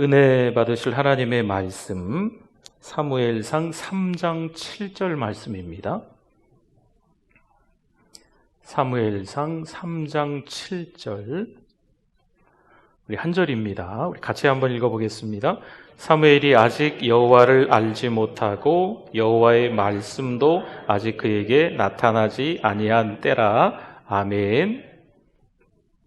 은혜 받으실 하나님의 말씀, 사무엘상 3장 7절 말씀입니다. 사무엘상 3장 7절, 우리 한 절입니다. 우리 같이 한번 읽어보겠습니다. 사무엘이 아직 여호와를 알지 못하고 여호와의 말씀도 아직 그에게 나타나지 아니한 때라. 아멘.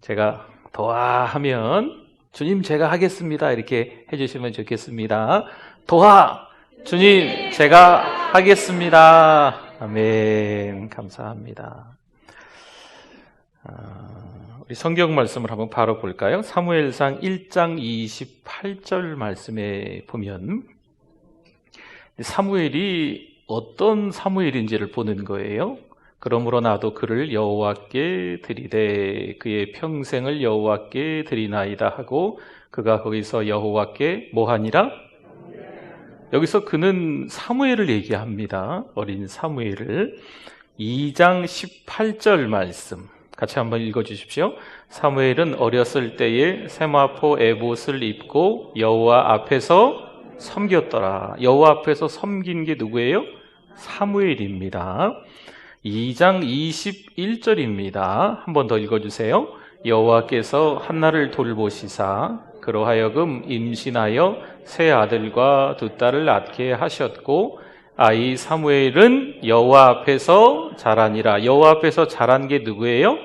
제가 도와 하면 주님 제가 하겠습니다 이렇게 해주시면 좋겠습니다. 도와! 주님 제가 하겠습니다. 아멘. 감사합니다. 우리 성경 말씀을 한번 바로 볼까요? 사무엘상 1장 28절 말씀에 보면 사무엘이 어떤 사무엘인지를 보는 거예요. 그러므로 나도 그를 여호와께 드리되 그의 평생을 여호와께 드리나이다 하고 그가 거기서 여호와께 뭐하니라? 여기서 그는 사무엘을 얘기합니다. 어린 사무엘을. 2장 18절 말씀 같이 한번 읽어주십시오. 사무엘은 어렸을 때에 세마포 에봇을 입고 여호와 앞에서 섬겼더라. 여호와 앞에서 섬긴 게 누구예요? 사무엘입니다. 2장 21절입니다. 한 번 더 읽어주세요. 여호와께서 한나를 돌보시사 그로 하여금 임신하여 세 아들과 두 딸을 낳게 하셨고 아이 사무엘은 여호와 앞에서 자라니라. 여호와 앞에서 자란 게 누구예요?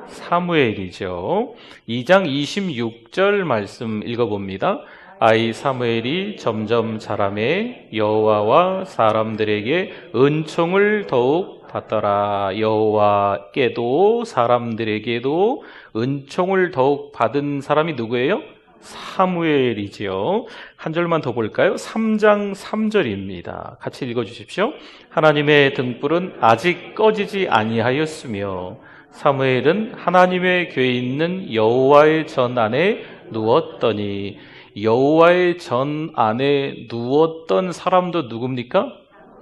사무엘이죠. 2장 26절 말씀 읽어봅니다. 아이 사무엘이 점점 자라매 여호와와 사람들에게 은총을 더욱 받더라. 여호와께도 사람들에게도 은총을 더욱 받은 사람이 누구예요? 사무엘이지요. 한 절만 더 볼까요? 3장 3절입니다. 같이 읽어주십시오. 하나님의 등불은 아직 꺼지지 아니하였으며 사무엘은 하나님의 궤에 있는 여호와의 전 안에 누웠더니. 여호와의 전 안에 누웠던 사람도 누굽니까?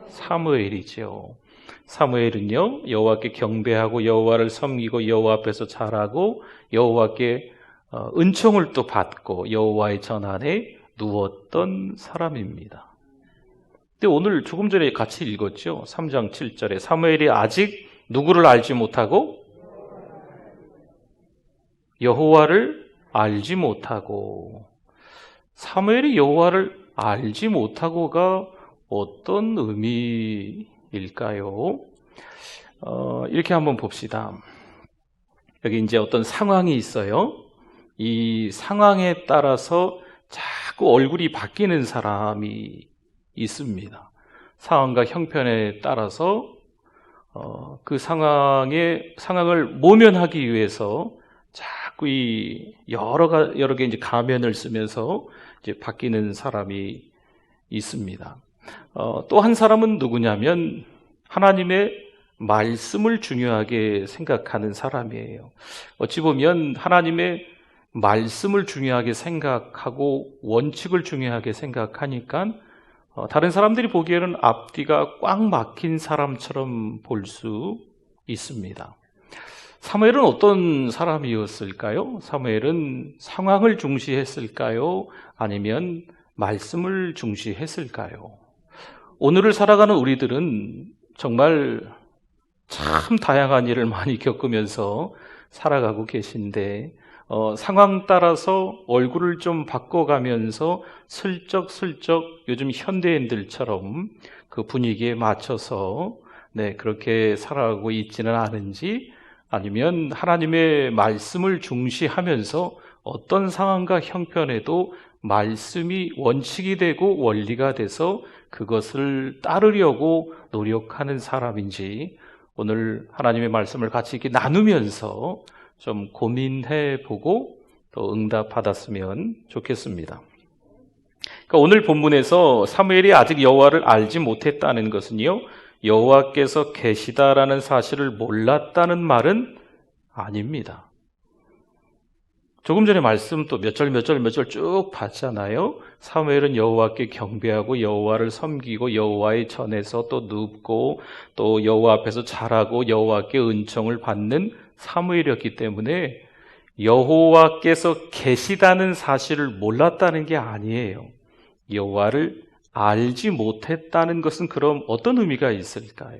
사무엘이죠. 사무엘은요, 여호와께 경배하고 여호와를 섬기고 여호와 앞에서 자라고 여호와께 은총을 또 받고 여호와의 전 안에 누웠던 사람입니다. 근데 오늘 조금 전에 같이 읽었죠. 3장 7절에 사무엘이 아직 누구를 알지 못하고 여호와를 알지 못하고. 사무엘이 여호와를 알지 못하고가 어떤 의미일까요? 이렇게 한번 봅시다. 여기 이제 어떤 상황이 있어요. 이 상황에 따라서 자꾸 얼굴이 바뀌는 사람이 있습니다. 상황과 형편에 따라서 그 상황을 모면하기 위해서 자꾸 이 여러 개 이제 가면을 쓰면서 이제 바뀌는 사람이 있습니다. 또 한 사람은 누구냐면 하나님의 말씀을 중요하게 생각하는 사람이에요. 어찌 보면 하나님의 말씀을 중요하게 생각하고 원칙을 중요하게 생각하니까 다른 사람들이 보기에는 앞뒤가 꽉 막힌 사람처럼 볼 수 있습니다. 사무엘은 어떤 사람이었을까요? 사무엘은 상황을 중시했을까요? 아니면 말씀을 중시했을까요? 오늘을 살아가는 우리들은 정말 참 다양한 일을 많이 겪으면서 살아가고 계신데 상황 따라서 얼굴을 좀 바꿔가면서 슬쩍슬쩍 요즘 현대인들처럼 그 분위기에 맞춰서 그렇게 살아가고 있지는 않은지, 아니면 하나님의 말씀을 중시하면서 어떤 상황과 형편에도 말씀이 원칙이 되고 원리가 돼서 그것을 따르려고 노력하는 사람인지 오늘 하나님의 말씀을 같이 이렇게 나누면서 좀 고민해보고 또 응답받았으면 좋겠습니다. 그러니까 오늘 본문에서 사무엘이 아직 여호와를 알지 못했다는 것은요, 여호와께서 계시다라는 사실을 몰랐다는 말은 아닙니다. 조금 전에 말씀 또 몇 절 쭉 봤잖아요. 사무엘은 여호와께 경배하고 여호와를 섬기고 여호와의 전에서 또 눕고 또 여호와 앞에서 자라고 여호와께 은총을 받는 사무엘이었기 때문에 여호와께서 계시다는 사실을 몰랐다는 게 아니에요. 여호와를 알지 못했다는 것은 그럼 어떤 의미가 있을까요?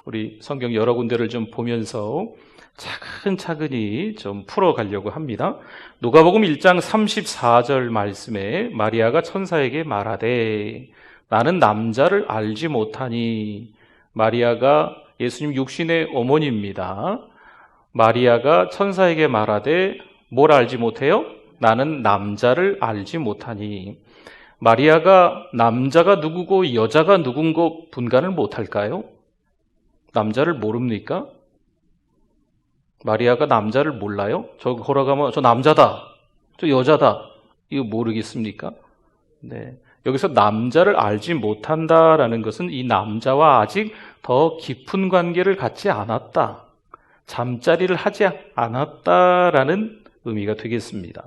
우리 성경 여러 군데를 좀 보면서 차근차근히 좀 풀어가려고 합니다. 누가복음 1장 34절 말씀에 마리아가 천사에게 말하되 나는 남자를 알지 못하니, 마리아가 예수님 육신의 어머니입니다. 마리아가 천사에게 말하되 뭘 알지 못해요? 나는 남자를 알지 못하니. 마리아가 남자가 누구고 여자가 누군 거 분간을 못할까요? 남자를 모릅니까? 마리아가 남자를 몰라요? 저 걸어가면 저 남자다, 저 여자다, 이거 모르겠습니까? 네. 여기서 남자를 알지 못한다라는 것은 이 남자와 아직 더 깊은 관계를 갖지 않았다, 잠자리를 하지 않았다라는 의미가 되겠습니다.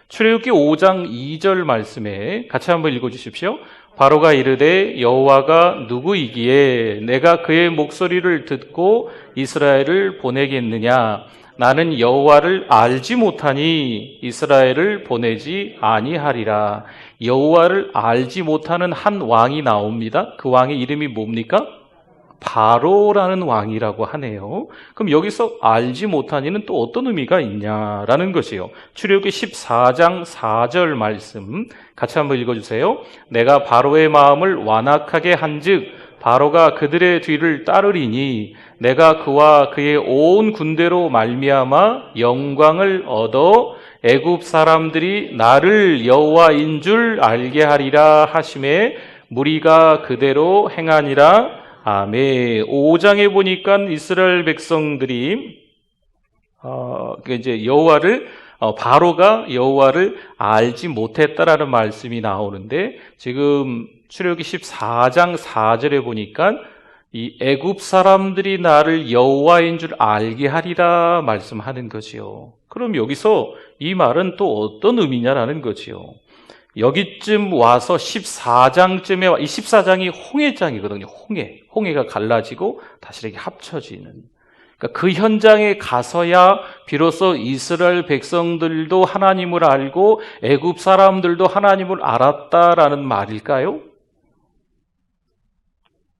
출애굽기 5장 2절 말씀에 같이 한번 읽어주십시오. 바로가 이르되 여호와가 누구이기에 내가 그의 목소리를 듣고 이스라엘을 보내겠느냐? 나는 여호와를 알지 못하니 이스라엘을 보내지 아니하리라. 여호와를 알지 못하는 한 왕이 나옵니다. 그 왕의 이름이 뭡니까? 바로라는 왕이라고 하네요. 그럼 여기서 알지 못하니는 또 어떤 의미가 있냐라는 것이요. 출애굽기 14장 4절 말씀 같이 한번 읽어주세요. 내가 바로의 마음을 완악하게 한즉 바로가 그들의 뒤를 따르리니 내가 그와 그의 온 군대로 말미암아 영광을 얻어 애굽 사람들이 나를 여호와인 줄 알게 하리라 하심에 무리가 그대로 행하니라. 아멘. 5장에 보니까 이스라엘 백성들이 이제 바로가 여호와를 알지 못했다라는 말씀이 나오는데, 지금 출애굽기 14장 4절에 보니까 이 애굽 사람들이 나를 여호와인 줄 알게 하리라 말씀하는 거지요. 그럼 여기서 이 말은 또 어떤 의미냐라는 거지요. 여기쯤 와서 14장쯤에, 이 14장이 홍해장이거든요. 홍해가 갈라지고 다시 이렇게 합쳐지는. 그러니까 그 현장에 가서야 비로소 이스라엘 백성들도 하나님을 알고 애굽 사람들도 하나님을 알았다라는 말일까요?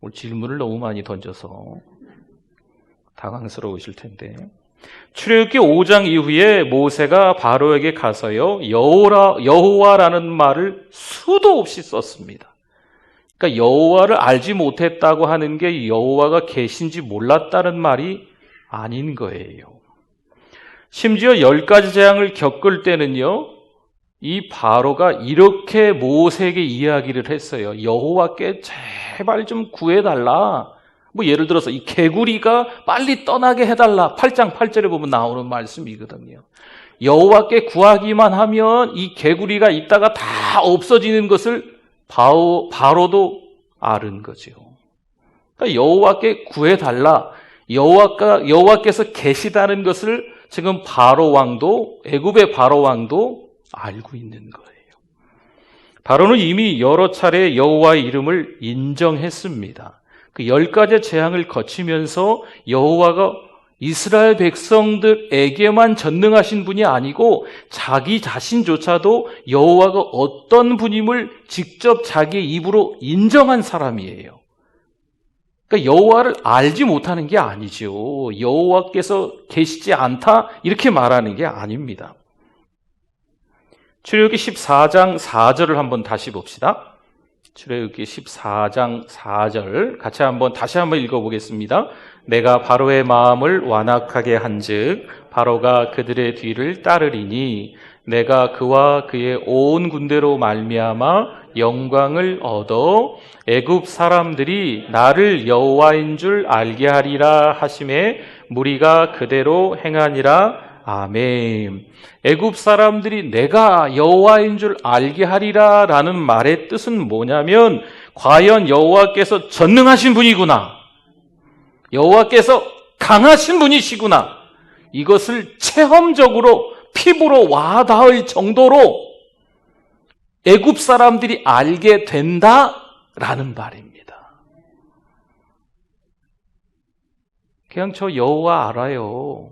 오늘 질문을 너무 많이 던져서 당황스러우실 텐데, 출애굽기 5장 이후에 모세가 바로에게 가서요 여호와라는 말을 수도 없이 썼습니다. 그러니까 여호와를 알지 못했다고 하는 게 여호와가 계신지 몰랐다는 말이 아닌 거예요. 심지어 10가지 재앙을 겪을 때는요, 이 바로가 이렇게 모세에게 이야기를 했어요. 여호와께 제발 좀 구해달라. 뭐 예를 들어서 이 개구리가 빨리 떠나게 해달라. 8장 8절에 보면 나오는 말씀이거든요. 여호와께 구하기만 하면 이 개구리가 있다가 다 없어지는 것을 바로도 아는 거죠. 그러니까 여호와께 구해달라. 여호와께서 계시다는 것을 지금 바로 왕도, 애굽의 바로 왕도 알고 있는 거예요. 바로는 이미 여러 차례 여호와의 이름을 인정했습니다. 그 10가지 재앙을 거치면서 여호와가 이스라엘 백성들에게만 전능하신 분이 아니고 자기 자신조차도 여호와가 어떤 분임을 직접 자기의 입으로 인정한 사람이에요. 그러니까 여호와를 알지 못하는 게 아니죠. 여호와께서 계시지 않다 이렇게 말하는 게 아닙니다. 출애굽기 14장 4절을 한번 다시 봅시다. 출애굽기 14장 4절 같이 다시 한번 읽어보겠습니다. 내가 바로의 마음을 완악하게 한즉 바로가 그들의 뒤를 따르리니 내가 그와 그의 온 군대로 말미암아 영광을 얻어 애굽 사람들이 나를 여호와인 줄 알게 하리라 하심에 무리가 그대로 행하니라. 아멘. 애굽 사람들이 내가 여호와인 줄 알게 하리라 라는 말의 뜻은 뭐냐면, 과연 여호와께서 전능하신 분이구나, 여호와께서 강하신 분이시구나, 이것을 체험적으로 피부로 와닿을 정도로 애굽 사람들이 알게 된다라는 말입니다. 그냥 저 여호와 알아요.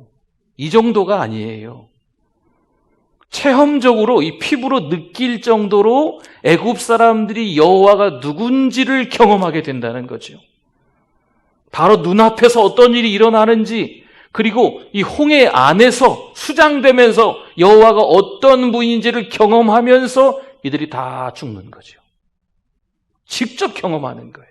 이 정도가 아니에요. 체험적으로 이 피부로 느낄 정도로 애굽 사람들이 여호와가 누군지를 경험하게 된다는 거죠. 바로 눈앞에서 어떤 일이 일어나는지, 그리고 이 홍해 안에서 수장되면서 여호와가 어떤 분인지를 경험하면서 이들이 다 죽는 거죠. 직접 경험하는 거예요.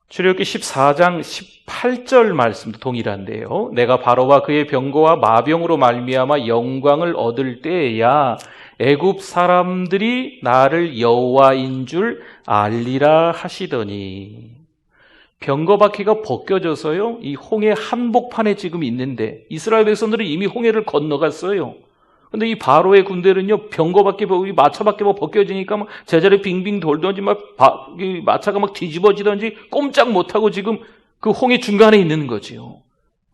출애굽기 14장 18절 말씀도 동일한데요. 내가 바로와 그의 병거와 마병으로 말미암아 영광을 얻을 때에야 애굽 사람들이 나를 여호와인 줄 알리라 하시더니, 병거 바퀴가 벗겨져서요, 이 홍해 한복판에 지금 있는데 이스라엘 백성들은 이미 홍해를 건너갔어요. 근데 이 바로의 군대는요, 병거밖에, 마차밖에 벗겨지니까 막 제자리 빙빙 돌던지, 마차가 막 뒤집어지던지 꼼짝 못하고 지금 그 홍해 중간에 있는 거지요.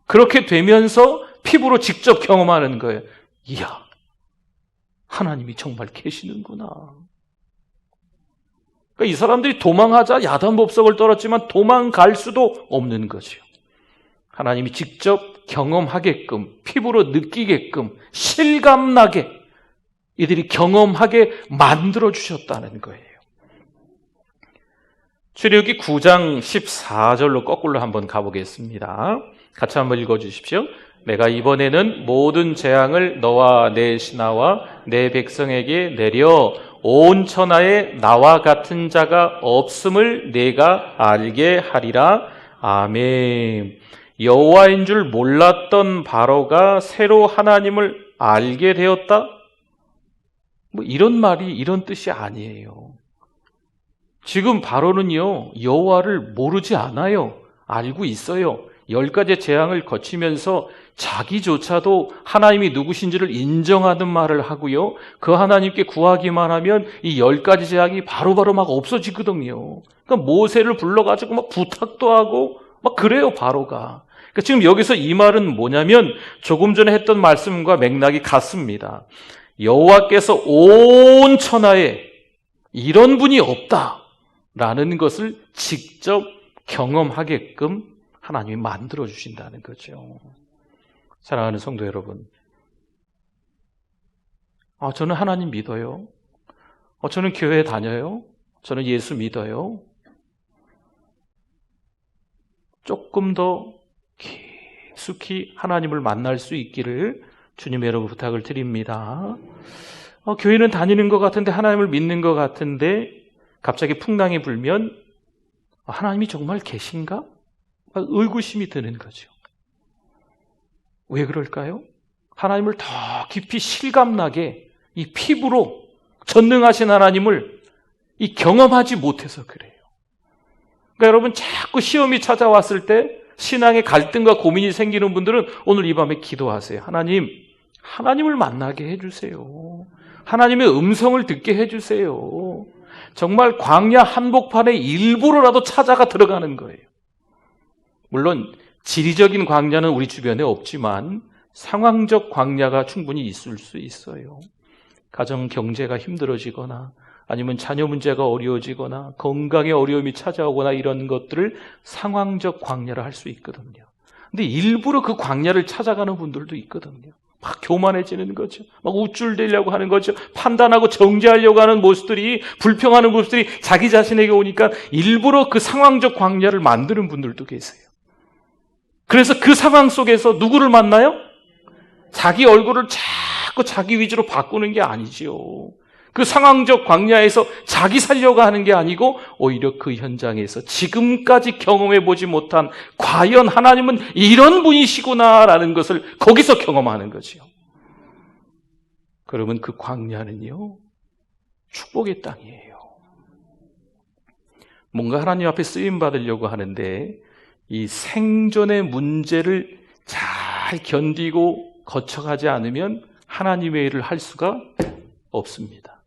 그렇게 되면서 피부로 직접 경험하는 거예요. 이야, 하나님이 정말 계시는구나. 그러니까 이 사람들이 도망하자 야단법석을 떨었지만 도망갈 수도 없는 거죠. 하나님이 직접 경험하게끔, 피부로 느끼게끔, 실감나게 이들이 경험하게 만들어주셨다는 거예요. 출애굽기 9장 14절로 거꾸로 한번 가보겠습니다. 같이 한번 읽어주십시오. 내가 이번에는 모든 재앙을 너와 내 신하와 내 백성에게 내려 온 천하에 나와 같은 자가 없음을 내가 알게 하리라. 아멘. 여호와인 줄 몰랐던 바로가 새로 하나님을 알게 되었다? 이런 말이 이런 뜻이 아니에요. 지금 바로는요, 여호와를 모르지 않아요. 알고 있어요. 10가지 재앙을 거치면서 자기조차도 하나님이 누구신지를 인정하는 말을 하고요, 그 하나님께 구하기만 하면 이 10가지 재앙이 바로바로 막 없어지거든요. 그러니까 모세를 불러가지고 막 부탁도 하고 막 그래요, 바로가. 그러니까 지금 여기서 이 말은 뭐냐면 조금 전에 했던 말씀과 맥락이 같습니다. 여호와께서 온 천하에 이런 분이 없다라는 것을 직접 경험하게끔 하나님이 만들어 주신다는 거죠. 사랑하는 성도 여러분, 저는 하나님 믿어요. 저는 교회 다녀요. 저는 예수 믿어요. 조금 더 깊숙이 하나님을 만날 수 있기를 주님 여러분 부탁을 드립니다. 교회는 다니는 것 같은데, 하나님을 믿는 것 같은데 갑자기 풍랑이 불면 하나님이 정말 계신가? 의구심이 드는 거죠. 왜 그럴까요? 하나님을 더 깊이 실감나게 이 피부로 전능하신 하나님을 경험하지 못해서 그래요. 그러니까 여러분, 자꾸 시험이 찾아왔을 때 신앙의 갈등과 고민이 생기는 분들은 오늘 이 밤에 기도하세요. 하나님을 만나게 해주세요. 하나님의 음성을 듣게 해주세요. 정말 광야 한복판에 일부러라도 찾아가 들어가는 거예요. 물론 지리적인 광야는 우리 주변에 없지만 상황적 광야가 충분히 있을 수 있어요. 가정 경제가 힘들어지거나 아니면 자녀 문제가 어려워지거나 건강에 어려움이 찾아오거나 이런 것들을 상황적 광야를 할 수 있거든요. 근데 일부러 그 광야를 찾아가는 분들도 있거든요. 막 교만해지는 거죠. 막 우쭐대려고 하는 거죠. 판단하고 정죄하려고 하는 모습들이, 불평하는 모습들이 자기 자신에게 오니까 일부러 그 상황적 광야를 만드는 분들도 계세요. 그래서 그 상황 속에서 누구를 만나요? 자기 얼굴을 자꾸 자기 위주로 바꾸는 게 아니지요. 그 상황적 광야에서 자기 살려고 하는 게 아니고 오히려 그 현장에서 지금까지 경험해보지 못한 과연 하나님은 이런 분이시구나라는 것을 거기서 경험하는 거지요. 그러면 그 광야는요, 축복의 땅이에요. 뭔가 하나님 앞에 쓰임받으려고 하는데 이 생존의 문제를 잘 견디고 거쳐가지 않으면 하나님의 일을 할 수가 없습니다.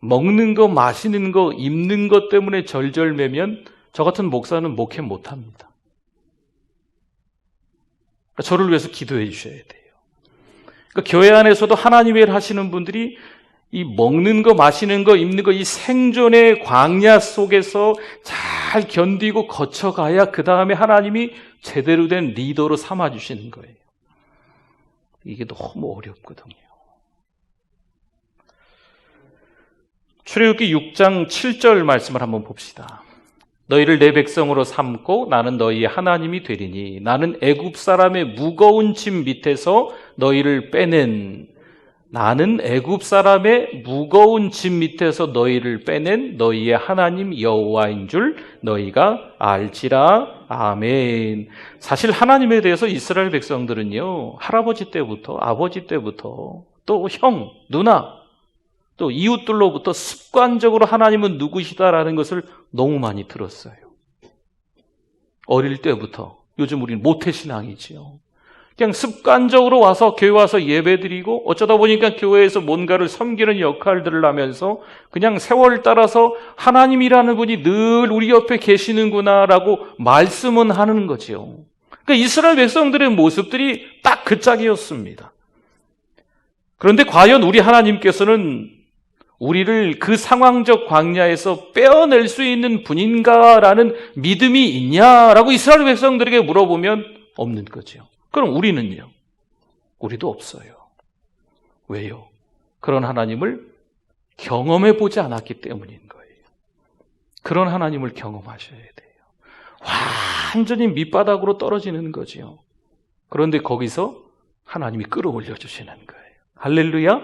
먹는 거, 마시는 거, 입는 것 때문에 절절매면 저 같은 목사는 목회 못합니다. 저를 위해서 기도해 주셔야 돼요. 그러니까 교회 안에서도 하나님의 일 하시는 분들이 이 먹는 거, 마시는 거, 입는 거, 이 생존의 광야 속에서 잘 잘 견디고 거쳐가야 그 다음에 하나님이 제대로 된 리더로 삼아주시는 거예요. 이게 너무 어렵거든요. 출애굽기 6장 7절 말씀을 한번 봅시다. 너희를 내 백성으로 삼고 나는 너희의 하나님이 되리니 나는 애굽 사람의 무거운 짐 밑에서 너희를 빼낸 나는 애굽 사람의 무거운 짐 밑에서 너희를 빼낸 너희의 하나님 여호와인 줄 너희가 알지라. 아멘. 사실 하나님에 대해서 이스라엘 백성들은요, 할아버지 때부터 아버지 때부터 또 형, 누나, 또 이웃들로부터 습관적으로 하나님은 누구시다라는 것을 너무 많이 들었어요. 어릴 때부터. 요즘 우리는 모태신앙이지요. 그냥 습관적으로 와서 교회 와서 예배드리고 어쩌다 보니까 교회에서 뭔가를 섬기는 역할들을 하면서 그냥 세월 따라서 하나님이라는 분이 늘 우리 옆에 계시는구나라고 말씀은 하는 거지요. 그러니까 이스라엘 백성들의 모습들이 딱 그 짝이었습니다. 그런데 과연 우리 하나님께서는 우리를 그 상황적 광야에서 빼어낼 수 있는 분인가라는 믿음이 있냐라고 이스라엘 백성들에게 물어보면 없는 거죠. 그럼 우리는요? 우리도 없어요. 왜요? 그런 하나님을 경험해 보지 않았기 때문인 거예요. 그런 하나님을 경험하셔야 돼요. 완전히 밑바닥으로 떨어지는 거지요. 그런데 거기서 하나님이 끌어올려 주시는 거예요. 할렐루야.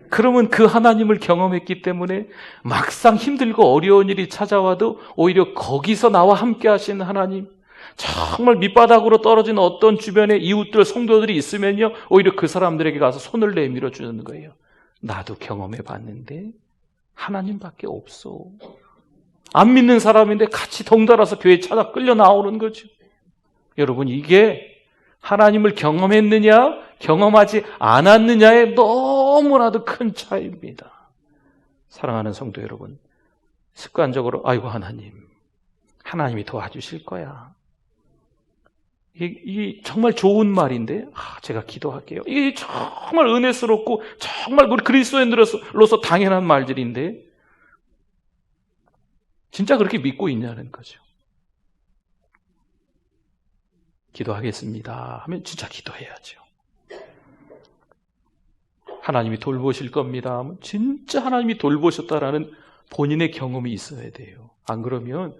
그러면 그 하나님을 경험했기 때문에 막상 힘들고 어려운 일이 찾아와도 오히려 거기서 나와 함께 하시는 하나님, 정말 밑바닥으로 떨어진 어떤 주변에 이웃들, 성도들이 있으면요, 오히려 그 사람들에게 가서 손을 내밀어 주는 거예요. 나도 경험해 봤는데 하나님밖에 없어. 안 믿는 사람인데 같이 덩달아서 교회에 찾아 끌려 나오는 거죠. 여러분, 이게 하나님을 경험했느냐 경험하지 않았느냐의 너무나도 큰 차이입니다. 사랑하는 성도 여러분, 습관적으로 아이고 하나님이 도와주실 거야. 이 정말 좋은 말인데 제가 기도할게요. 이게 정말 은혜스럽고 정말 우리 그리스도인들로서 당연한 말들인데 진짜 그렇게 믿고 있냐는 거죠. 기도하겠습니다 하면 진짜 기도해야죠. 하나님이 돌보실 겁니다 하면 진짜 하나님이 돌보셨다라는 본인의 경험이 있어야 돼요. 안 그러면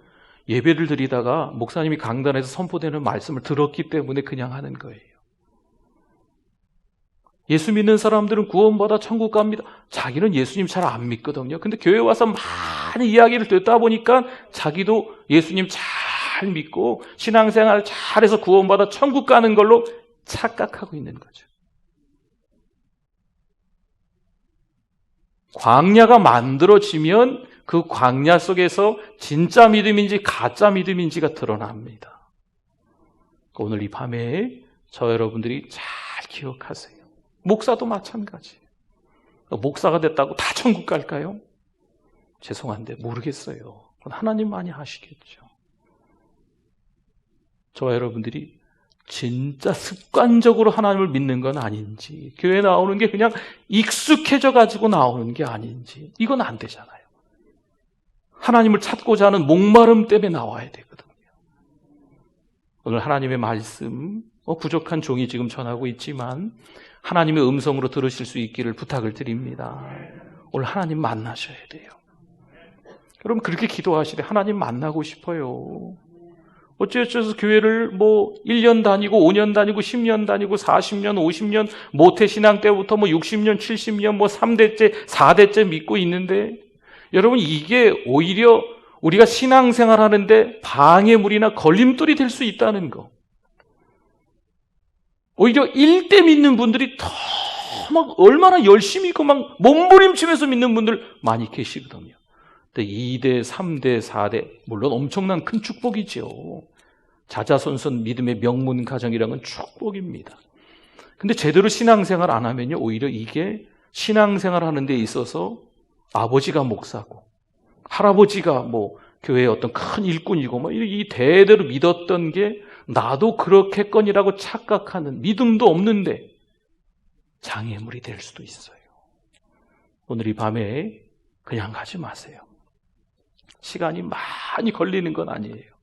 예배를 드리다가 목사님이 강단에서 선포되는 말씀을 들었기 때문에 그냥 하는 거예요. 예수 믿는 사람들은 구원받아 천국 갑니다. 자기는 예수님 잘 안 믿거든요. 근데 교회 와서 많은 이야기를 듣다 보니까 자기도 예수님 잘 믿고 신앙생활 잘해서 구원받아 천국 가는 걸로 착각하고 있는 거죠. 광야가 만들어지면 그 광야 속에서 진짜 믿음인지 가짜 믿음인지가 드러납니다. 오늘 이 밤에 저 여러분들이 잘 기억하세요. 목사도 마찬가지. 목사가 됐다고 다 천국 갈까요? 죄송한데 모르겠어요. 그건 하나님만이 하시겠죠. 저와 여러분들이 진짜 습관적으로 하나님을 믿는 건 아닌지, 교회 나오는 게 그냥 익숙해져 가지고 나오는 게 아닌지, 이건 안 되잖아요. 하나님을 찾고자 하는 목마름 때문에 나와야 되거든요. 오늘 하나님의 말씀, 부족한 종이 지금 전하고 있지만 하나님의 음성으로 들으실 수 있기를 부탁을 드립니다. 오늘 하나님 만나셔야 돼요. 여러분 그렇게 기도하시되 하나님 만나고 싶어요. 어찌어찌해서 교회를 1년 다니고 5년 다니고 10년 다니고 40년 50년 모태신앙 때부터 60년 70년 3대째 4대째 믿고 있는데 여러분 이게 오히려 우리가 신앙생활 하는데 방해물이나 걸림돌이 될 수 있다는 거. 오히려 1대 믿는 분들이 더 얼마나 열심히 있고 몸부림치면서 믿는 분들 많이 계시거든요. 근데 2대, 3대, 4대 물론 엄청난 큰 축복이죠. 자자손손 믿음의 명문 가정이라는 건 축복입니다. 근데 제대로 신앙생활 안 하면요 오히려 이게 신앙생활 하는 데 있어서 아버지가 목사고 할아버지가 교회의 어떤 큰 일꾼이고 이 대대로 믿었던 게 나도 그렇겠거니라고 착각하는 믿음도 없는데 장애물이 될 수도 있어요. 오늘 이 밤에 그냥 가지 마세요. 시간이 많이 걸리는 건 아니에요.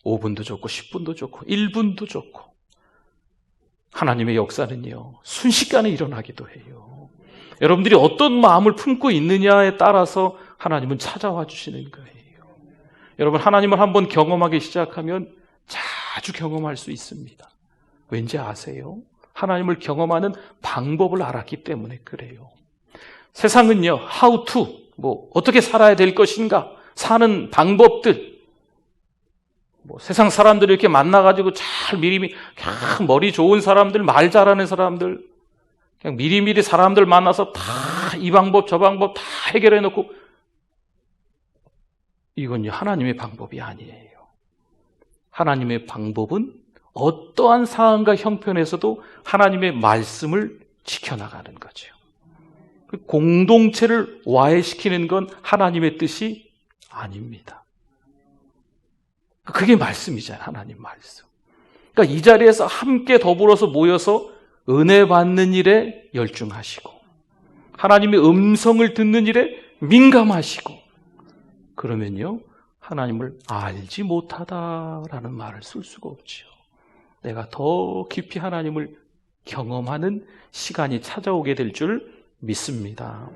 5분도 좋고 10분도 좋고 1분도 좋고 하나님의 역사는요 순식간에 일어나기도 해요. 여러분들이 어떤 마음을 품고 있느냐에 따라서 하나님은 찾아와 주시는 거예요. 여러분 하나님을 한번 경험하기 시작하면 자주 경험할 수 있습니다. 왠지 아세요? 하나님을 경험하는 방법을 알았기 때문에 그래요. 세상은요 how to 어떻게 살아야 될 것인가 사는 방법들 세상 사람들을 이렇게 만나가지고 잘 미리미리 그냥 머리 좋은 사람들 말 잘하는 사람들 그냥 미리미리 사람들 만나서 다 이 방법 저 방법 다 해결해 놓고 이건요 하나님의 방법이 아니에요. 하나님의 방법은 어떠한 상황과 형편에서도 하나님의 말씀을 지켜나가는 거죠. 공동체를 와해시키는 건 하나님의 뜻이 아닙니다. 그게 말씀이잖아요. 하나님 말씀. 그러니까 이 자리에서 함께 더불어서 모여서 은혜 받는 일에 열중하시고 하나님의 음성을 듣는 일에 민감하시고 그러면요 하나님을 알지 못하다라는 말을 쓸 수가 없죠. 내가 더 깊이 하나님을 경험하는 시간이 찾아오게 될 줄 믿습니다.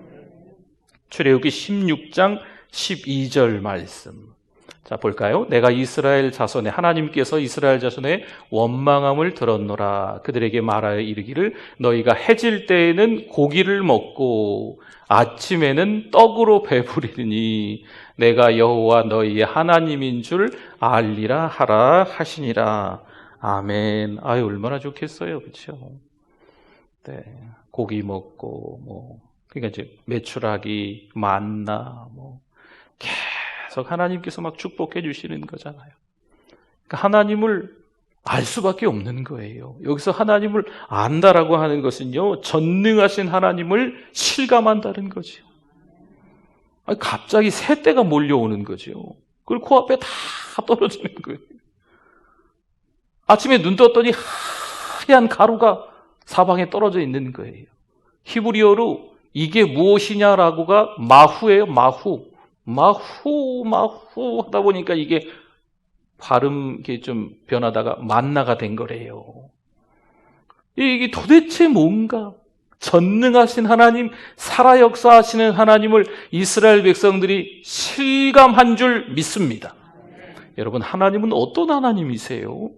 출애굽기 16장 12절 말씀. 자, 볼까요? 내가 이스라엘 자손의 하나님께서 이스라엘 자손의 원망함을 들었노라. 그들에게 말하여 이르기를 너희가 해질 때에는 고기를 먹고 아침에는 떡으로 배부리니 내가 여호와 너희의 하나님인 줄 알리라 하라 하시니라. 아멘. 아유 얼마나 좋겠어요, 그렇죠? 네, 고기 먹고 그러니까 이제 메추라기, 만나 계속 하나님께서 막 축복해 주시는 거잖아요. 그러니까 하나님을 알 수밖에 없는 거예요. 여기서 하나님을 안다라고 하는 것은요, 전능하신 하나님을 실감한다는 거죠. 아니, 갑자기 새떼가 몰려오는 거죠. 그리고 코앞에 다 떨어지는 거예요. 아침에 눈 떴더니 하얀 가루가 사방에 떨어져 있는 거예요. 히브리어로 이게 무엇이냐라고가 마후예요. 마후 하다 보니까 이게 발음 좀 변하다가 만나가 된 거래요. 이게 도대체 뭔가 전능하신 하나님, 살아 역사하시는 하나님을 이스라엘 백성들이 실감한 줄 믿습니다. 여러분, 하나님은 어떤 하나님이세요?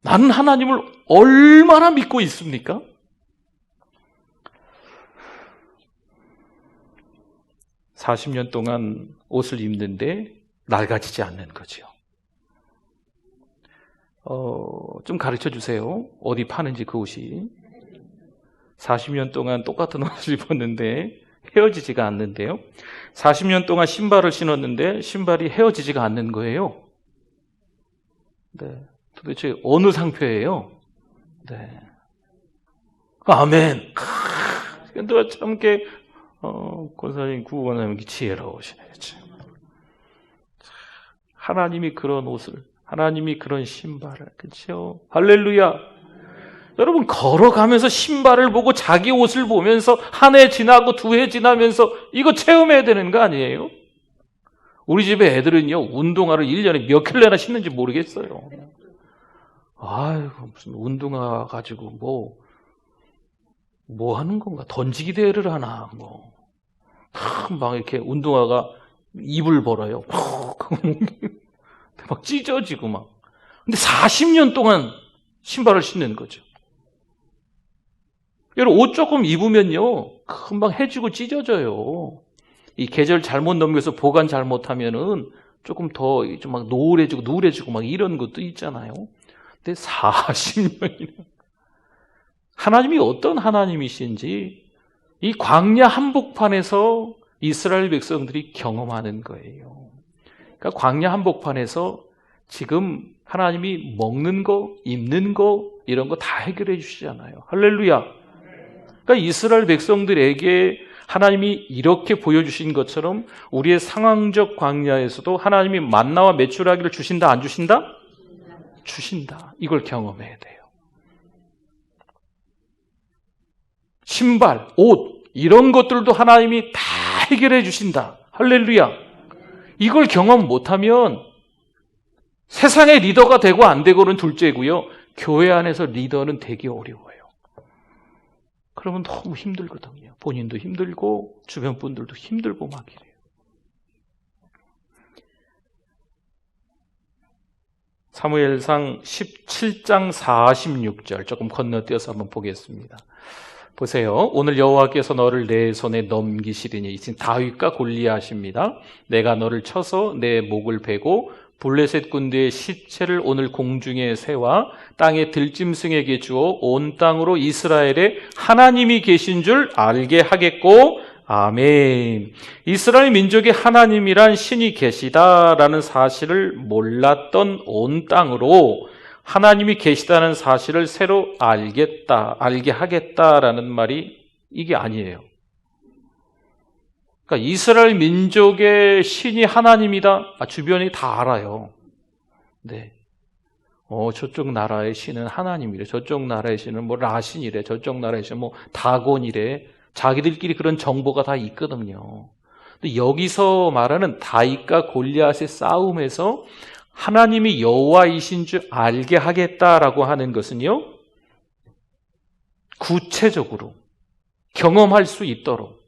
나는 하나님을 얼마나 믿고 있습니까? (40년) 동안 옷을 입는데 낡아지지 않는 거죠. 좀 가르쳐 주세요. 어디 파는지 그 옷이. 40년 동안 똑같은 옷을 입었는데 헤어지지가 않는데요. 40년 동안 신발을 신었는데 신발이 헤어지지가 않는 거예요. 네. 도대체 어느 상표예요? 네. 아멘. 근데 참 이렇게 권사님, 구원사님 지혜로우시네. 하나님이 그런 옷을, 하나님이 그런 신발을, 그렇죠? 할렐루야. 여러분, 걸어가면서 신발을 보고 자기 옷을 보면서 한 해 지나고 두 해 지나면서 이거 체험해야 되는 거 아니에요? 우리 집에 애들은요, 운동화를 1년에 몇 켤레나 신는지 모르겠어요. 아이고, 무슨 운동화 가지고 뭐 하는 건가? 던지기 대회를 하나, 막 이렇게 운동화가 입을 벌어요. 막 찢어지고 막. 근데 40년 동안 신발을 신는 거죠. 여러분, 옷 조금 입으면요, 금방 해지고 찢어져요. 이 계절 잘못 넘겨서 보관 잘못하면은 조금 더 좀 막 노을해지고 누래지고 막 이런 것도 있잖아요. 근데 40년이나. 하나님이 어떤 하나님이신지 이 광야 한복판에서 이스라엘 백성들이 경험하는 거예요. 그러니까 광야 한복판에서 지금 하나님이 먹는 거, 입는 거 이런 거 다 해결해 주시잖아요. 할렐루야. 그러니까 이스라엘 백성들에게 하나님이 이렇게 보여주신 것처럼 우리의 상황적 광야에서도 하나님이 만나와 메추라기를 주신다, 안 주신다? 주신다. 이걸 경험해야 돼요. 신발, 옷 이런 것들도 하나님이 다 해결해 주신다. 할렐루야. 이걸 경험 못하면 세상의 리더가 되고 안 되고는 둘째고요. 교회 안에서 리더는 되기 어려워요. 그러면 너무 힘들거든요. 본인도 힘들고 주변 분들도 힘들고 막 이래요. 사무엘상 17장 46절 조금 건너뛰어서 한번 보겠습니다. 보세요. 오늘 여호와께서 너를 내 손에 넘기시리니, 지금 다윗과 골리앗입니다. 내가 너를 쳐서 내 목을 베고 블레셋 군대의 시체를 오늘 공중에 세워 땅의 들짐승에게 주어 온 땅으로 이스라엘에 하나님이 계신 줄 알게 하겠고, 아멘. 이스라엘 민족의 하나님이란 신이 계시다라는 사실을 몰랐던 온 땅으로 하나님이 계시다는 사실을 새로 알게 하겠다라는 말이 이게 아니에요. 그러니까 이스라엘 민족의 신이 하나님이다. 주변이 다 알아요. 네. 저쪽 나라의 신은 하나님이래. 저쪽 나라의 신은 뭐 라신이래. 저쪽 나라의 신은 뭐 다곤이래. 자기들끼리 그런 정보가 다 있거든요. 근데 여기서 말하는 다윗과 골리앗의 싸움에서 하나님이 여호와이신 줄 알게 하겠다라고 하는 것은요, 구체적으로 경험할 수 있도록,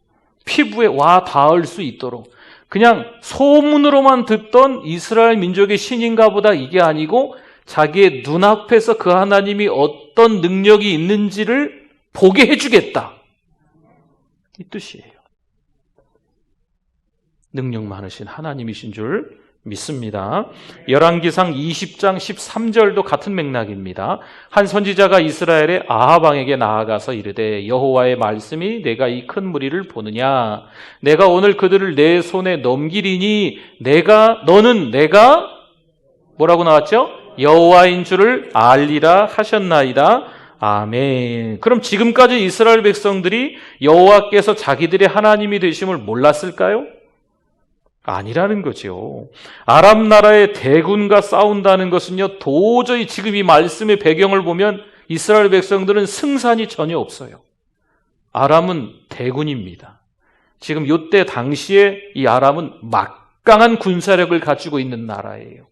피부에 와 닿을 수 있도록, 그냥 소문으로만 듣던 이스라엘 민족의 신인가 보다 이게 아니고 자기의 눈앞에서 그 하나님이 어떤 능력이 있는지를 보게 해주겠다, 이 뜻이에요. 능력 많으신 하나님이신 줄 믿습니다. 열왕기상 20장 13절도 같은 맥락입니다. 한 선지자가 이스라엘의 아합 왕에게 나아가서 이르되, 여호와의 말씀이 내가 이 큰 무리를 보느냐, 내가 오늘 그들을 내 손에 넘기리니 너는 내가 뭐라고 나왔죠? 여호와인 줄을 알리라 하셨나이다. 아멘. 그럼 지금까지 이스라엘 백성들이 여호와께서 자기들의 하나님이 되심을 몰랐을까요? 아니라는 거죠. 아람 나라의 대군과 싸운다는 것은요, 도저히 지금 이 말씀의 배경을 보면 이스라엘 백성들은 승산이 전혀 없어요. 아람은 대군입니다. 지금 이때 당시에 이 아람은 막강한 군사력을 가지고 있는 나라예요.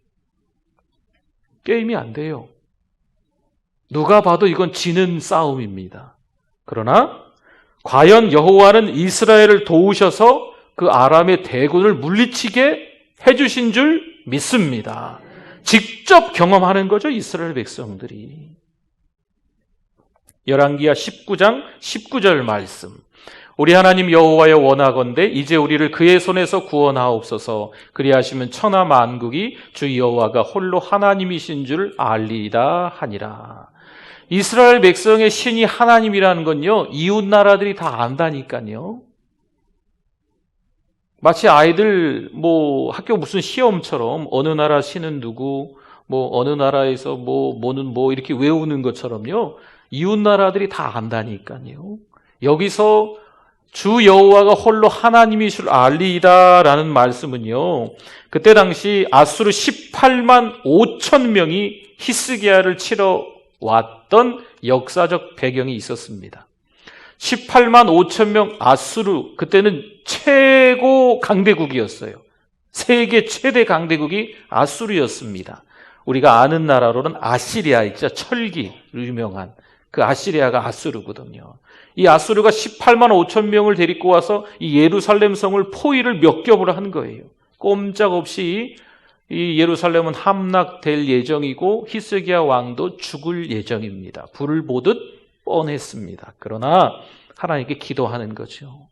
게임이 안 돼요. 누가 봐도 이건 지는 싸움입니다. 그러나 과연 여호와는 이스라엘을 도우셔서 그 아람의 대군을 물리치게 해주신 줄 믿습니다. 직접 경험하는 거죠, 이스라엘 백성들이. 열왕기하 19장 19절 말씀. 우리 하나님 여호와여, 원하건대 이제 우리를 그의 손에서 구원하옵소서. 그리하시면 천하 만국이 주 여호와가 홀로 하나님이신 줄 알리이다 하니라. 이스라엘 백성의 신이 하나님이라는 건요, 이웃 나라들이 다 안다니까요. 마치 아이들 학교 무슨 시험처럼 어느 나라 신은 누구, 어느 나라에서 뭐는 이렇게 외우는 것처럼요, 이웃 나라들이 다 안다니까요. 여기서 주 여호와가 홀로 하나님이실 알리이다라는 말씀은요, 그때 당시 아수르 18만 5천 명이 히스기야를 치러 왔던 역사적 배경이 있었습니다. 18만 5천 명 아수르, 그때는 최고 강대국이었어요. 세계 최대 강대국이 아수르였습니다. 우리가 아는 나라로는 아시리아 있죠. 철기 유명한 그 아시리아가 아수르거든요. 이 아수르가 18만 5천 명을 데리고 와서 이 예루살렘 성을 포위를 몇 겹을 한 거예요. 꼼짝없이 이 예루살렘은 함락될 예정이고 히스기야 왕도 죽을 예정입니다. 불을 보듯 뻔했습니다. 그러나 하나님께 기도하는 거죠.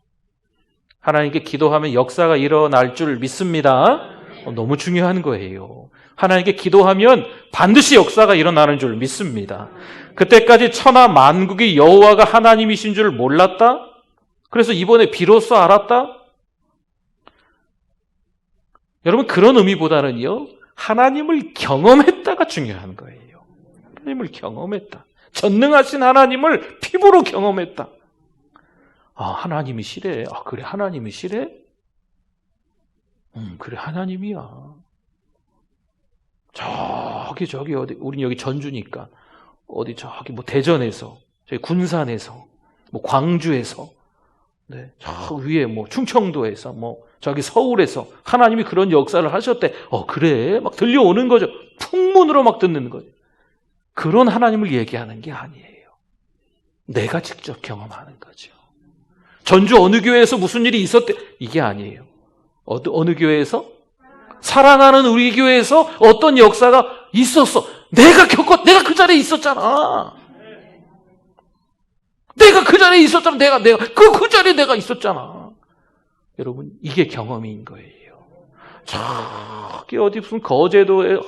하나님께 기도하면 역사가 일어날 줄 믿습니다. 너무 중요한 거예요. 하나님께 기도하면 반드시 역사가 일어나는 줄 믿습니다. 그때까지 천하 만국이 여호와가 하나님이신 줄 몰랐다? 그래서 이번에 비로소 알았다? 여러분, 그런 의미보다는요, 하나님을 경험했다가 중요한 거예요. 하나님을 경험했다. 전능하신 하나님을 피부로 경험했다. 하나님이시래. 그래, 하나님이시래? 그래, 하나님이야. 저기 어디, 우린 여기 전주니까 어디 저기 대전에서, 저기 군산에서, 광주에서, 네, 저 위에 뭐 충청도에서 뭐 저기 서울에서 하나님이 그런 역사를 하셨대. 그래? 막 들려오는 거죠. 풍문으로 막 듣는 거죠. 그런 하나님을 얘기하는 게 아니에요. 내가 직접 경험하는 거죠. 전주 어느 교회에서 무슨 일이 있었대? 이게 아니에요. 어느 교회에서? 사랑하는 우리 교회에서 어떤 역사가 있었어. 내가 내가 그 자리에 있었잖아. 내가 그 자리에 있었잖아. 그 자리에 내가 있었잖아. 여러분, 이게 경험인 거예요. 저기 어디 무슨 거제도에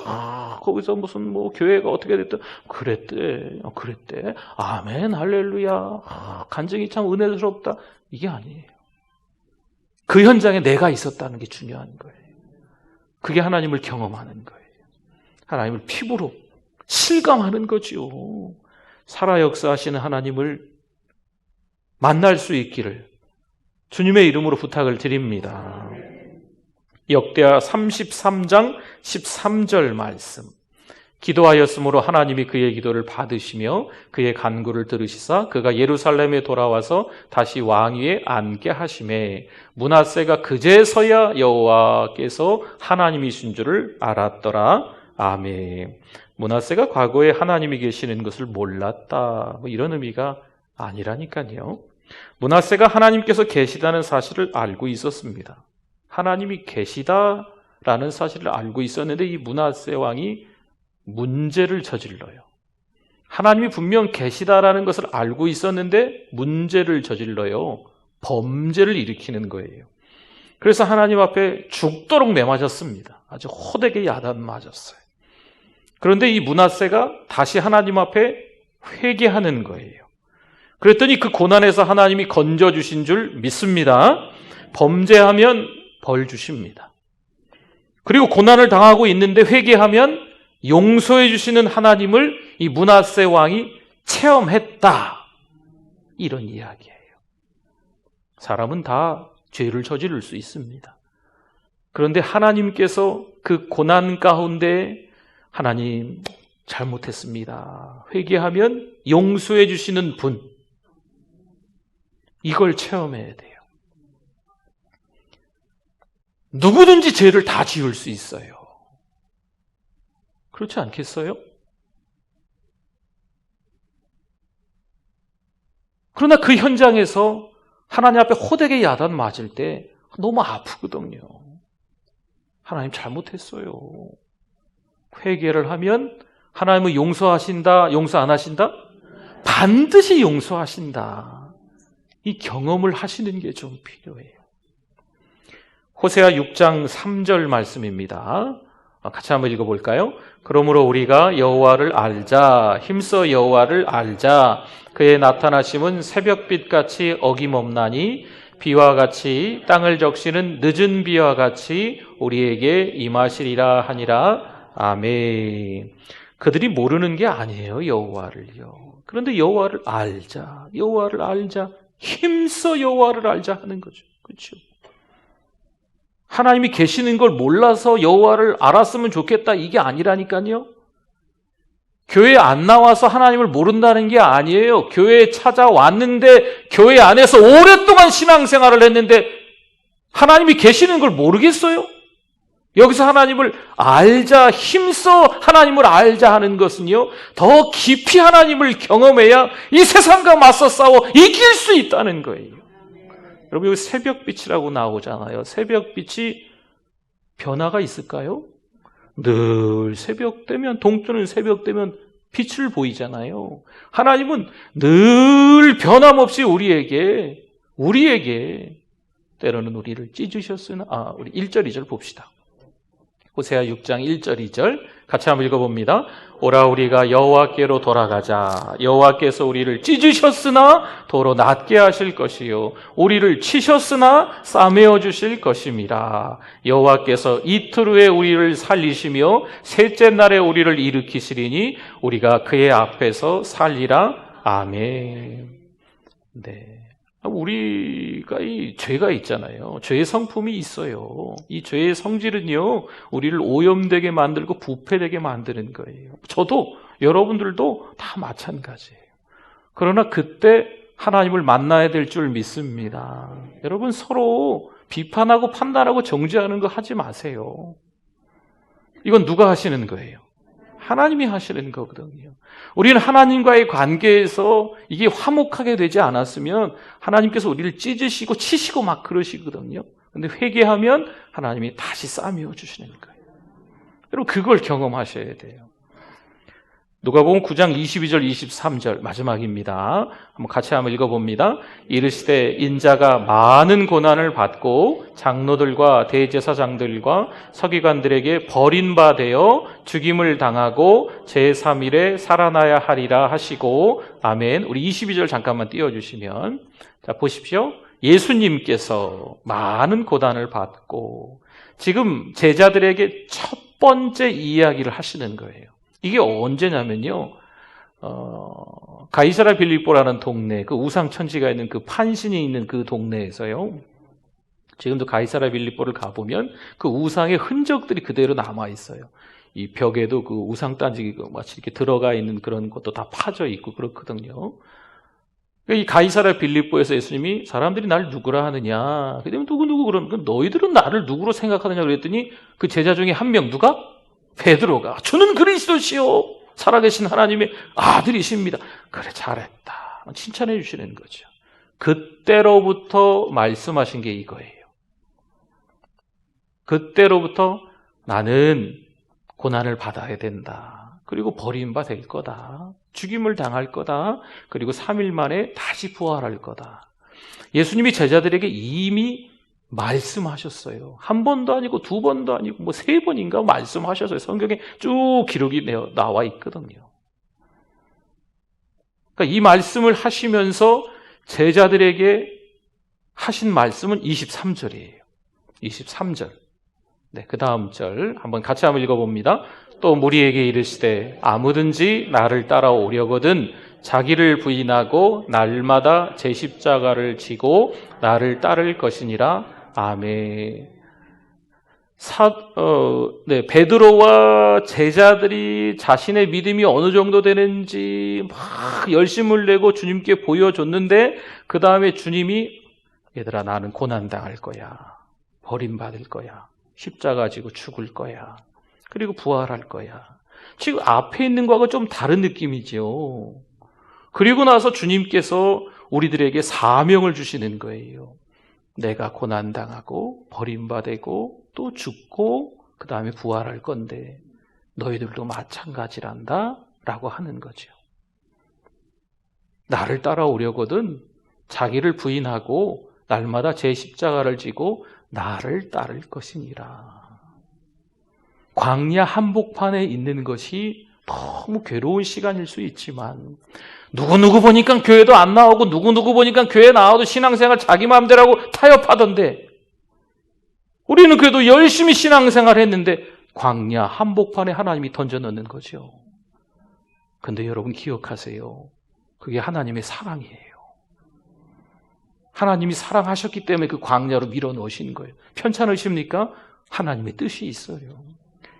거기서 무슨 뭐 교회가 어떻게 됐든 그랬대. 아멘, 할렐루야. 간증이 참 은혜스럽다. 이게 아니에요. 그 현장에 내가 있었다는 게 중요한 거예요. 그게 하나님을 경험하는 거예요. 하나님을 피부로 실감하는 거지요. 살아 역사하시는 하나님을 만날 수 있기를 주님의 이름으로 부탁을 드립니다. 역대하 33장 13절 말씀. 기도하였으므로 하나님이 그의 기도를 받으시며 그의 간구를 들으시사 그가 예루살렘에 돌아와서 다시 왕위에 앉게 하시매 므낫세가 그제서야 여호와께서 하나님이신 줄을 알았더라. 아멘. 므낫세가 과거에 하나님이 계시는 것을 몰랐다. 뭐 이런 의미가 아니라니까요. 므낫세가 하나님께서 계시다는 사실을 알고 있었습니다. 하나님이 계시다라는 사실을 알고 있었는데 이 므낫세 왕이 문제를 저질러요. 하나님이 분명 계시다라는 것을 알고 있었는데 문제를 저질러요. 범죄를 일으키는 거예요. 그래서 하나님 앞에 죽도록 매맞았습니다. 아주 호되게 야단 맞았어요. 그런데 이 므낫세가 다시 하나님 앞에 회개하는 거예요. 그랬더니 그 고난에서 하나님이 건져주신 줄 믿습니다. 범죄하면 벌 주십니다. 그리고 고난을 당하고 있는데 회개하면 용서해 주시는 하나님을 이 므낫세 왕이 체험했다. 이런 이야기예요. 사람은 다 죄를 저지를 수 있습니다. 그런데 하나님께서 그 고난 가운데 하나님 잘못했습니다. 회개하면 용서해 주시는 분. 이걸 체험해야 돼요. 누구든지 죄를 다 지을 수 있어요. 그렇지 않겠어요? 그러나 그 현장에서 하나님 앞에 호되게 야단 맞을 때 너무 아프거든요. 하나님 잘못했어요. 회개를 하면 하나님은 용서하신다, 용서 안 하신다? 반드시 용서하신다. 이 경험을 하시는 게 좀 필요해요. 호세아 6장 3절 말씀입니다. 같이 한번 읽어볼까요? 그러므로 우리가 여호와를 알자, 힘써 여호와를 알자. 그의 나타나심은 새벽빛같이 어김없나니 비와 같이 땅을 적시는 늦은 비와 같이 우리에게 임하시리라 하니라. 아멘. 그들이 모르는 게 아니에요, 여호와를요. 그런데 여호와를 알자, 여호와를 알자, 힘써 여호와를 알자 하는 거죠. 그렇죠? 하나님이 계시는 걸 몰라서 여호와를 알았으면 좋겠다 이게 아니라니까요. 교회에 안 나와서 하나님을 모른다는 게 아니에요. 교회에 찾아왔는데 교회 안에서 오랫동안 신앙생활을 했는데 하나님이 계시는 걸 모르겠어요? 여기서 하나님을 알자, 힘써 하나님을 알자 하는 것은요, 더 깊이 하나님을 경험해야 이 세상과 맞서 싸워 이길 수 있다는 거예요. 여러분, 여기 새벽빛이라고 나오잖아요. 새벽빛이 변화가 있을까요? 늘 새벽 되면, 동쪽은 새벽 되면 빛을 보이잖아요. 하나님은 늘 변함없이 우리에게 때로는 우리를 찢으셨으나, 우리 1절, 2절 봅시다. 호세아 6장 1절, 2절 같이 한번 읽어봅니다. 오라 우리가 여호와께로 돌아가자. 여호와께서 우리를 찢으셨으나 도로 낫게 하실 것이요 우리를 치셨으나 싸매어 주실 것임이라. 여호와께서 이틀 후에 우리를 살리시며 셋째 날에 우리를 일으키시리니 우리가 그의 앞에서 살리라. 아멘. 네. 우리가 이 죄가 있잖아요. 죄의 성품이 있어요. 이 죄의 성질은요, 우리를 오염되게 만들고 부패되게 만드는 거예요. 저도, 여러분들도 다 마찬가지예요. 그러나 그때 하나님을 만나야 될 줄 믿습니다. 여러분, 서로 비판하고 판단하고 정죄하는 거 하지 마세요. 이건 누가 하시는 거예요? 하나님이 하시는 거거든요. 우리는 하나님과의 관계에서 이게 화목하게 되지 않았으면 하나님께서 우리를 찢으시고 치시고 막 그러시거든요. 근데 회개하면 하나님이 다시 싸매어 주시는 거예요. 여러분, 그걸 경험하셔야 돼요. 누가복음 9장 22절 23절 마지막입니다. 한번 같이 한번 읽어봅니다. 이르시되 인자가 많은 고난을 받고 장로들과 대제사장들과 서기관들에게 버림받아 죽임을 당하고 제3일에 살아나야 하리라 하시고 아멘. 우리 22절 잠깐만 띄워주시면, 자 보십시오. 예수님께서 많은 고난을 받고 지금 제자들에게 첫 번째 이야기를 하시는 거예요. 이게 언제냐면요, 가이사라 빌립보라는 동네, 그 우상 천지가 있는 그 판신이 있는 그 동네에서요, 지금도 가이사라 빌립보를 가보면 그 우상의 흔적들이 그대로 남아 있어요. 이 벽에도 그 우상 단지가 마치 이렇게 들어가 있는 그런 것도 다 파져 있고 그렇거든요. 이 가이사라 빌립보에서 예수님이 사람들이 날 누구라 하느냐, 그러면 누구 그러면 너희들은 나를 누구로 생각하느냐 그랬더니 그 제자 중에 한 명, 누가? 베드로가 주는 그리스도시요 살아계신 하나님의 아들이십니다. 그래, 잘했다, 칭찬해 주시는 거죠. 그때로부터 말씀하신 게 이거예요. 그때로부터 나는 고난을 받아야 된다. 그리고 버림받을 거다. 죽임을 당할 거다. 그리고 3일 만에 다시 부활할 거다. 예수님이 제자들에게 이미 말씀하셨어요. 한 번도 아니고 두 번도 아니고 뭐 3번인가 말씀하셨어요. 성경에 쭉 기록이 나와 있거든요. 그러니까 이 말씀을 하시면서 제자들에게 하신 말씀은 23절이에요. 23절. 네, 그 다음 절 한번 같이 한번 읽어봅니다. 또 무리에게 이르시되 아무든지 나를 따라오려거든 자기를 부인하고 날마다 제 십자가를 지고 나를 따를 것이니라. 아멘. 베드로와 제자들이 자신의 믿음이 어느 정도 되는지 막 열심을 내고 주님께 보여줬는데, 그 다음에 주님이 얘들아, 나는 고난당할 거야, 버림받을 거야, 십자가 지고 죽을 거야, 그리고 부활할 거야. 지금 앞에 있는 거하고 좀 다른 느낌이죠. 그리고 나서 주님께서 우리들에게 사명을 주시는 거예요. 내가 고난당하고 버림받고 또 죽고 그 다음에 부활할 건데 너희들도 마찬가지란다 라고 하는 거죠. 나를 따라오려거든 자기를 부인하고 날마다 제 십자가를 지고 나를 따를 것이니라. 광야 한복판에 있는 것이 너무 괴로운 시간일 수 있지만, 누구누구 보니까 교회도 안 나오고 누구누구 보니까 교회 나와도 신앙생활 자기 마음대로 하고 타협하던데, 우리는 그래도 열심히 신앙생활 했는데 광야 한복판에 하나님이 던져넣는 거죠. 근데 여러분 기억하세요. 그게 하나님의 사랑이에요. 하나님이 사랑하셨기 때문에 그 광야로 밀어넣으신 거예요. 편찮으십니까? 하나님의 뜻이 있어요.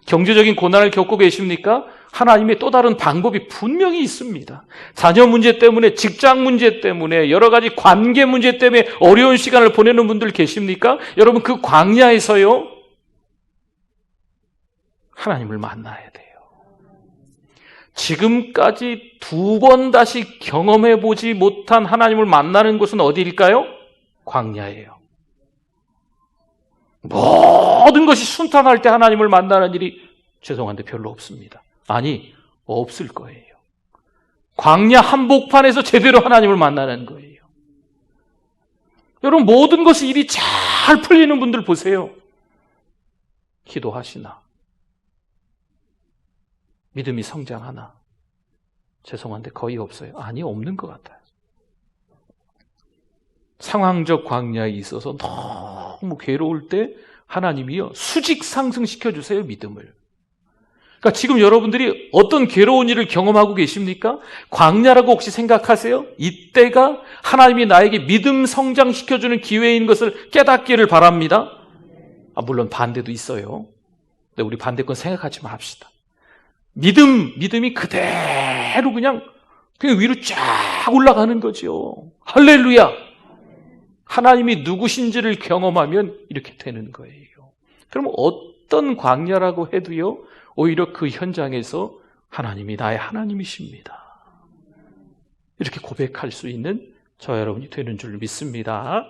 경제적인 고난을 겪고 계십니까? 하나님의 또 다른 방법이 분명히 있습니다. 자녀 문제 때문에, 직장 문제 때문에, 여러 가지 관계 문제 때문에 어려운 시간을 보내는 분들 계십니까? 여러분, 그 광야에서요, 하나님을 만나야 돼요. 지금까지 2번 다시 경험해보지 못한 하나님을 만나는 곳은 어디일까요? 광야예요. 모든 것이 순탄할 때 하나님을 만나는 일이 죄송한데 별로 없습니다. 아니, 없을 거예요. 광야 한복판에서 제대로 하나님을 만나는 거예요. 여러분, 모든 것이 일이 잘 풀리는 분들 보세요. 기도하시나? 믿음이 성장하나? 죄송한데 거의 없어요. 아니, 없는 것 같아요. 상황적 광야에 있어서 너무 괴로울 때 하나님이요, 수직 상승시켜 주세요, 믿음을. 그러니까 지금 여러분들이 어떤 괴로운 일을 경험하고 계십니까? 광야라고 혹시 생각하세요? 이때가 하나님이 나에게 믿음 성장시켜주는 기회인 것을 깨닫기를 바랍니다. 물론 반대도 있어요. 근데 우리 반대권 생각하지 맙시다. 믿음이 그대로 그냥 그냥 위로 쫙 올라가는 거죠. 할렐루야! 하나님이 누구신지를 경험하면 이렇게 되는 거예요. 그럼 어떤 광야라고 해도요, 오히려 그 현장에서 하나님이 나의 하나님이십니다. 이렇게 고백할 수 있는 저와 여러분이 되는 줄 믿습니다.